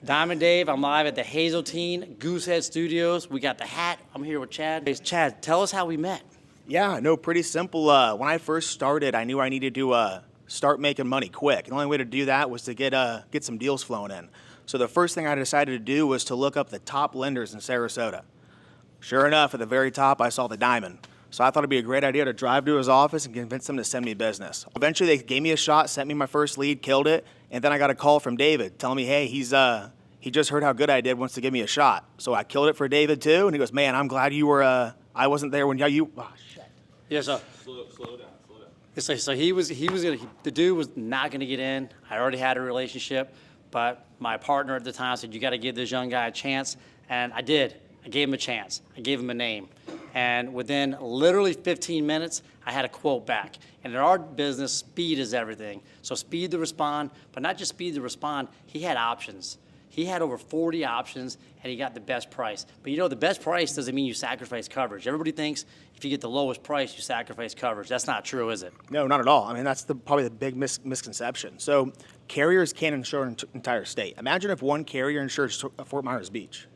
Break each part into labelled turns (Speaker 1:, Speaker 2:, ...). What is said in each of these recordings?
Speaker 1: Diamond Dave, I'm live at the Hazeltine Goosehead Studios. We got the hat. I'm here with Chad. Hey, Chad, tell us how we met.
Speaker 2: Yeah, no, pretty simple. When I first started, I knew I needed to start making money quick. The only way to do that was to get some deals flowing in. So the first thing I decided to do was to look up the top lenders in Sarasota. Sure enough, at the very top, I saw the Diamond. So I thought it'd be a great idea to drive to his office and convince him to send me business. Eventually, they gave me a shot, sent me my first lead, killed it, and then I got a call from David telling me, hey, he just heard how good I did, wants to give me a shot. So I killed it for David too, and he goes, man, I'm glad you were, I wasn't there when you, oh, shit.
Speaker 1: Yeah, so
Speaker 3: Slow down.
Speaker 1: it's like, so he was gonna, the dude was not gonna get in. I already had a relationship, but my partner at the time said, you gotta give this young guy a chance, and I did. I gave him a chance. I gave him a name. And within literally 15 minutes, I had a quote back. And in our business, speed is everything. So speed to respond, but not just speed to respond, he had options. He had over 40 options, and he got the best price. But you know, the best price doesn't mean you sacrifice coverage. Everybody thinks if you get the lowest price, you sacrifice coverage. That's not true, is it?
Speaker 2: No, not at all. I mean, that's probably the big misconception. So carriers can't insure an entire state. Imagine if one carrier insured Fort Myers Beach.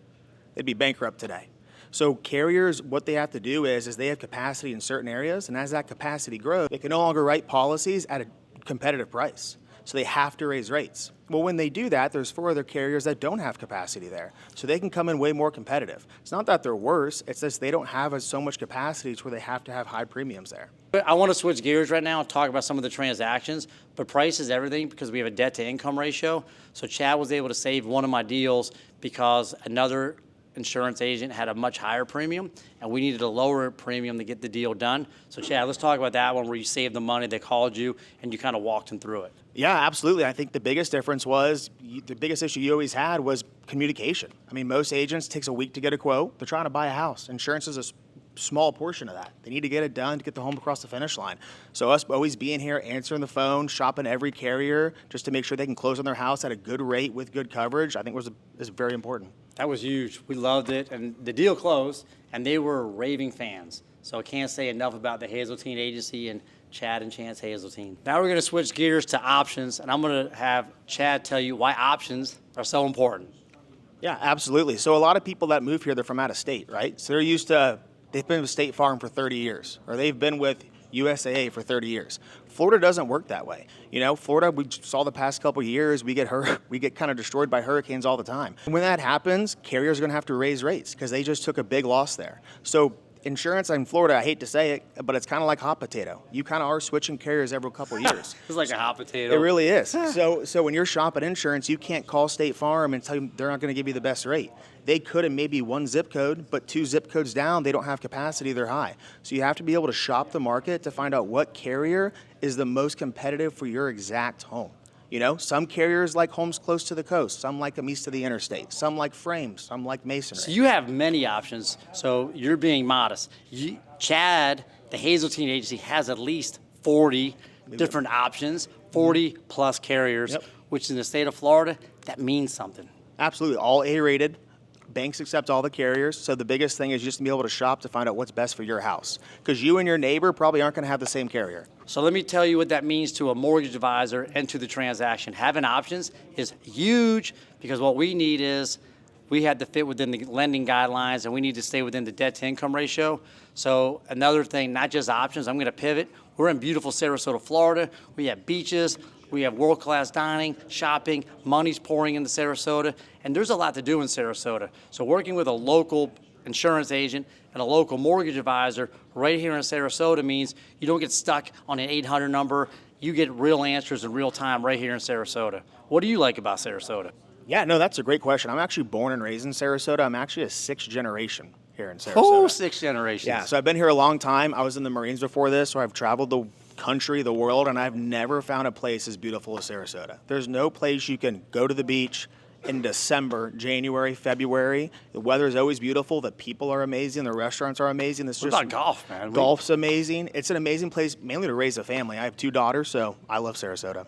Speaker 2: They'd be bankrupt today. So carriers, what they have to do is they have capacity in certain areas, and as that capacity grows, they can no longer write policies at a competitive price. So they have to raise rates. Well, when they do that, there's 4 other carriers that don't have capacity there. So they can come in way more competitive. It's not that they're worse, it's just they don't have so much capacity to where they have to have high premiums there.
Speaker 1: I want to switch gears right now and talk about some of the transactions, but price is everything because we have a debt to income ratio. So Chad was able to save one of my deals because another insurance agent had a much higher premium, and we needed a lower premium to get the deal done. So Chad, let's talk about that one where you saved the money, they called you, and you kind of walked them through it.
Speaker 2: Yeah, absolutely. I think the biggest difference was, the biggest issue you always had was communication. I mean, most agents, it takes a week to get a quote. They're trying to buy a house. Insurance is a small portion of that. They need to get it done to get the home across the finish line. So us always being here, answering the phone, shopping every carrier just to make sure they can close on their house at a good rate with good coverage, I think is very important.
Speaker 1: That was huge. We loved it, and the deal closed, and they were raving fans. So I can't say enough about the Hazeltine agency and Chad and Chance Hazeltine. Now we're going to switch gears to options, and I'm going to have Chad tell you why options are so important.
Speaker 2: Yeah, absolutely. So a lot of people that move here, they're from out of state, right? So they've been with State Farm for 30 years, or they've been with USAA for 30 years. Florida doesn't work that way. You know, Florida, we saw the past couple of years, we get kind of destroyed by hurricanes all the time. When that happens, carriers are going to have to raise rates because they just took a big loss there. So insurance in Florida, I hate to say it, but it's kind of like hot potato. You kind of are switching carriers every couple of years.
Speaker 1: It's like a hot potato.
Speaker 2: It really is. So when you're shopping insurance, you can't call State Farm and tell them they're not going to give you the best rate. They could in maybe 1 zip code, but 2 zip codes down, they don't have capacity, they're high. So you have to be able to shop the market to find out what carrier is the most competitive for your exact home. You know, some carriers like homes close to the coast, some like them east of the interstate, some like frames, some like masonry.
Speaker 1: So you have many options, so you're being modest. Chad, the Hazeltine agency, has at least 40 different options, 40 plus carriers, which in the state of Florida, that means something.
Speaker 2: Absolutely, all A-rated. Banks accept all the carriers, so the biggest thing is just to be able to shop to find out what's best for your house. Because you and your neighbor probably aren't going to have the same carrier.
Speaker 1: So let me tell you what that means to a mortgage advisor and to the transaction. Having options is huge because what we need is we had to fit within the lending guidelines and we need to stay within the debt to income ratio. So another thing, not just options, I'm going to pivot. We're in beautiful Sarasota, Florida. We have beaches. We have world-class dining, shopping, money's pouring into Sarasota, and there's a lot to do in Sarasota. So working with a local insurance agent and a local mortgage advisor right here in Sarasota means you don't get stuck on an 800 number. You get real answers in real time right here in Sarasota. What do you like about Sarasota?
Speaker 2: Yeah, no, that's a great question. I'm actually born and raised in Sarasota. I'm actually a 6th generation here in Sarasota.
Speaker 1: Oh, 6 generations.
Speaker 2: Yeah, so I've been here a long time. I was in the Marines before this, so I've traveled the country, the world, and I've never found a place as beautiful as Sarasota. There's no place you can go to the beach in December, January, February. The weather is always beautiful. The people are amazing. The restaurants are amazing.
Speaker 1: What about golf, man?
Speaker 2: Golf's amazing. It's an amazing place, mainly to raise a family. I have 2 daughters, so I love Sarasota.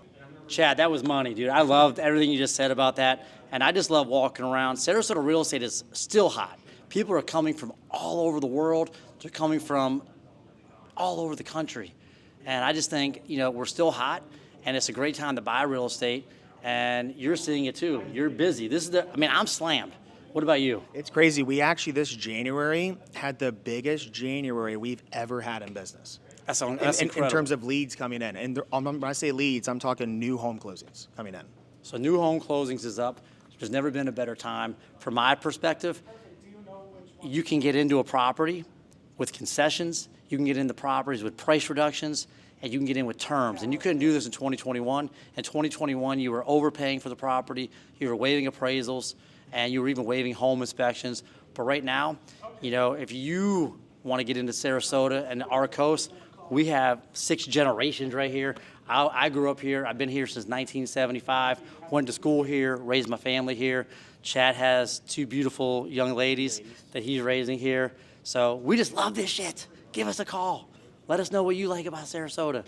Speaker 1: Chad, that was money, dude. I loved everything you just said about that, and I just love walking around. Sarasota real estate is still hot. People are coming from all over the world. They're coming from all over the country. And I just think, you know, we're still hot. and it's a great time to buy real estate, and you're seeing it too. You're busy. I'm slammed. What about you?
Speaker 2: It's crazy. We actually this January had the biggest January we've ever had in business.
Speaker 1: That's
Speaker 2: In
Speaker 1: incredible.
Speaker 2: terms of leads coming in. And when I say leads, I'm talking new home closings coming in.
Speaker 1: So new home closings is up. There's never been a better time. From my perspective, you can get into a property with concessions, you can get into properties with price reductions, and you can get in with terms. And you couldn't do this in 2021. In 2021, you were overpaying for the property, you were waiving appraisals, and you were even waiving home inspections. But right now, if you want to get into Sarasota and our coast, we have 6 generations right here. I grew up here. I've been here since 1975. Went to school here, raised my family here. Chad has 2 beautiful young ladies that he's raising here. So we just love this shit. Give us a call. Let us know what you like about Sarasota.